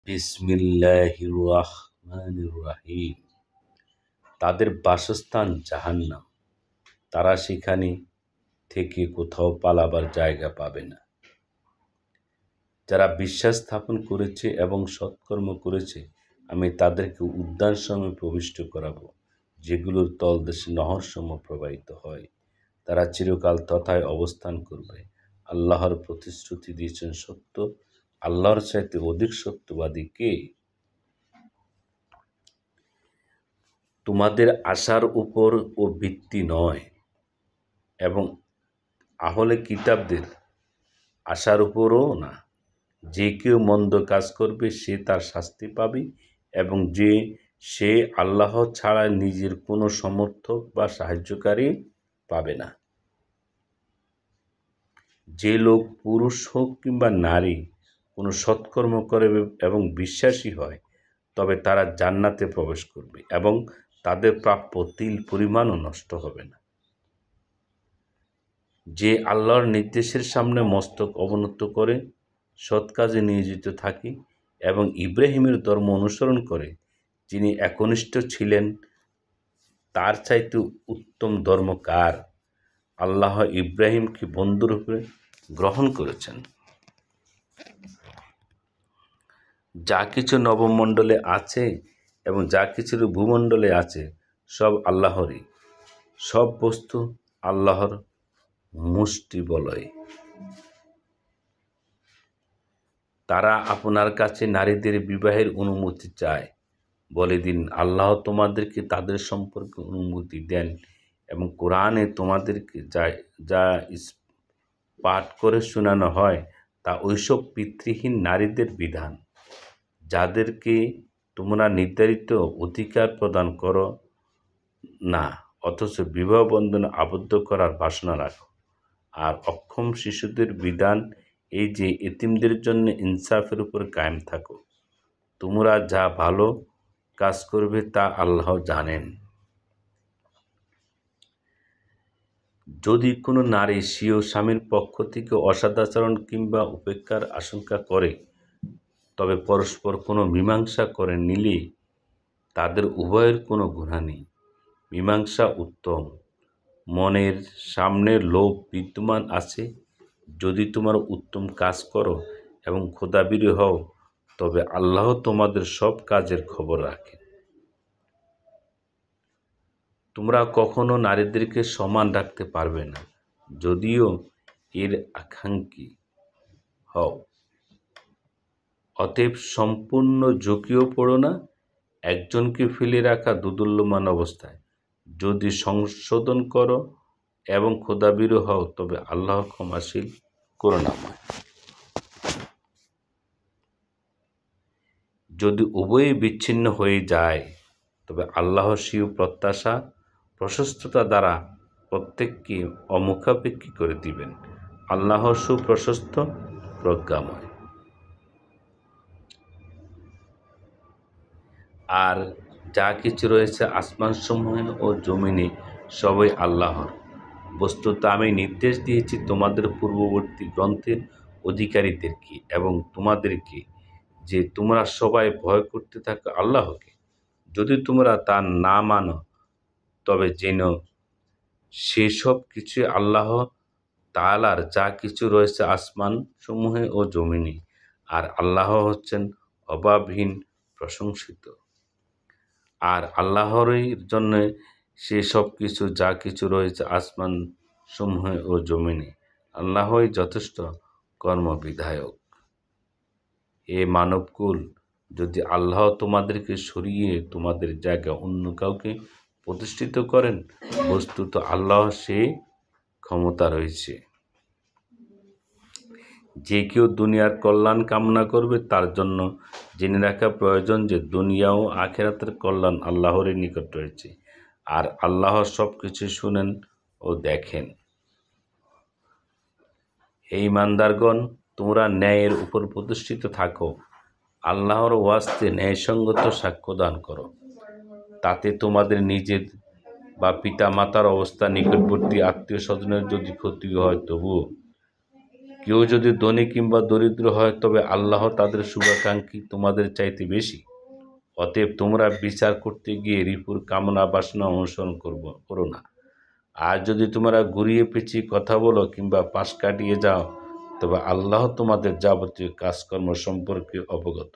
বিসমিল্লাহির রহমানির রহিম। তাদের বাসস্থান জাহান্নাম, তারা সেখানে থেকে কোথাও পালাবার জায়গা পাবে না। যারা বিশ্বাস স্থাপন করেছে এবং সৎকর্ম করেছে, আমি তাদেরকে উদ্যানসমূহে প্রবিষ্ট করাব, যেগুলোর তলদেশে নহরসমূহ প্রবাহিত হয়। তারা চিরকাল তথায় অবস্থান করবে। আল্লাহর প্রতিশ্রুতি দিয়েছেন সত্য। আল্লাহর চাইতে অধিক সত্যবাদী কে? তোমাদের আশার উপর ও ভিত্তি নয়, এবং আহলে কিতাবদের আশার উপরও না। যে কেউ মন্দ কাজ করবে সে তার শাস্তি পাবে, এবং সে আল্লাহ ছাড়া নিজের কোনো সমর্থক বা সাহায্যকারী পাবে না। যে লোক পুরুষ হোক কিংবা নারী কোনো সৎকর্ম করে এবং বিশ্বাসী হয়, তবে তারা জান্নাতে প্রবেশ করবে এবং তাদের প্রাপ্য তিল পরিমাণও নষ্ট হবে না। যে আল্লাহর নির্দেশের সামনে মস্তক অবনত করে সৎ কাজে নিয়োজিত থাকে এবং ইব্রাহিমের ধর্ম অনুসরণ করে, যিনি একনিষ্ঠ ছিলেন, তার চাইতে উত্তম ধর্ম কার? আল্লাহ ইব্রাহিমকে বন্ধুরূপে গ্রহণ করেছেন। যা কিছু নবমণ্ডলে আছে এবং যা কিছু ভূমণ্ডলে আছে, সব আল্লাহরই। সব বস্তু আল্লাহর মুষ্টিবলয়। তারা আপনার কাছে নারীদের বিবাহের অনুমতি চায়। বলে দিন, আল্লাহ তোমাদেরকে তাদের সম্পর্কে অনুমতি দেন এবং কোরআনে তোমাদেরকে যা পাঠ করে শোনানো হয় তা ওইসব পিতৃহীন নারীদের বিধান, যাদেরকে তোমরা নির্ধারিত অধিকার প্রদান করো না, অথচ বিবাহ বন্ধনে আবদ্ধ করার বাসনা রাখো। আর অক্ষম শিশুদের বিধান এই যে, এতিমদের জন্য ইনসাফের উপর কায়েম থাকো। তোমরা যা ভালো কাজ করবে তা আল্লাহ জানেন। যদি কোনো নারী স্বীয় স্বামীর পক্ষ থেকে অসদাচরণ কিংবা উপেক্ষার আশঙ্কা করে, তবে পরস্পর কোনো মীমাংসা করে নিলে তাদের উভয়ের কোনো গুনাহ নেই। মীমাংসা উত্তম। মনের সামনে লোভ বিদ্যমান আছে। যদি তোমরা উত্তম কাজ করো এবং খোদাভীরু হও, তবে আল্লাহ তোমাদের সব কাজের খবর রাখেন। তোমরা কখনো নারীদেরকে সমান রাখতে পারবে না, যদিও এর আকাঙ্ক্ষী হও। অতএব সম্পূর্ণ ঝুঁকিও পড়ো না একজনকে ফেলে রাখা দোদুল্যমান অবস্থায়। যদি সংশোধন করো এবং খোদাভীরু হও, তবে আল্লাহ ক্ষমাশীল, করুণাময়। যদি উভয়ে বিচ্ছিন্ন হয়ে যায়, তবে আল্লাহ স্বীয় প্রত্যাশা প্রশস্ততা দ্বারা প্রত্যেককে অমুখাপেক্ষী করে দিবেন। আল্লাহ সুপ্রশস্ত, প্রজ্ঞাময়। আর যা কিছু রয়েছে আসমানসমূহে ও জমিনে, সবই আল্লাহর। বস্তুত আমি নির্দেশ দিয়েছি তোমাদের পূর্ববর্তী গ্রন্থের অধিকারীদেরকে এবং তোমাদেরকে, যে তোমরা সবাই ভয় করতে থাকো আল্লাহকে। যদি তোমরা তা না মানো, তবে জেনো সেসব কিছু আল্লাহ তাআলার, যা কিছু রয়েছে আসমান সমূহে ও জমিনে, আর আল্লাহ হচ্ছেন অভাবহীন, প্রশংসিত। আর আল্লাহরই জন্য সে সব কিছু, যা কিছু রয়েছে আসমান সমূহে ও জমিনে। আল্লাহই যথেষ্ট কর্মবিধায়ক। এ মানবকুল, যদি আল্লাহ তোমাদেরকে সরিয়ে তোমাদের জায়গায় অন্য কাউকে প্রতিষ্ঠিত করেন, বস্তুত আল্লাহ সে ক্ষমতা রয়েছে। যে কেউ দুনিয়ার কল্যাণ কামনা করবে, তার জন্য জেনে রাখা প্রয়োজন যে দুনিয়া ও আখিরাতের কল্যাণ আল্লাহরই নিকট রয়েছে, আর আল্লাহ সব কিছু শুনেন ও দেখেন। হে ঈমানদারগণ, তোমরা ন্যায়ের উপর প্রতিষ্ঠিত থাকো। আল্লাহর ওয়াস্তে ন্যায়সঙ্গত সাক্ষ্য দান করো। তাতে তোমাদের নিজের বা পিতা মাতার অবস্থা, নিকটবর্তী আত্মীয় স্বজনের যদি ক্ষতি হয়, তবুও কেউ যদি ধনী কিংবা দরিদ্র হয় তবে আল্লাহ তাদের শুভাকাঙ্ক্ষী তোমাদের চাইতে বেশি। অতএব তোমরা বিচার করতে গিয়ে রিপুর কামনা বাসনা অনুসরণ করো না। আর যদি তোমরা ঘুরিয়ে পেঁচিয়ে কথা বলো কিংবা পাশ কাটিয়ে যাও তবে আল্লাহ তোমাদের যাবতীয় কাজকর্ম সম্পর্কে অবগত।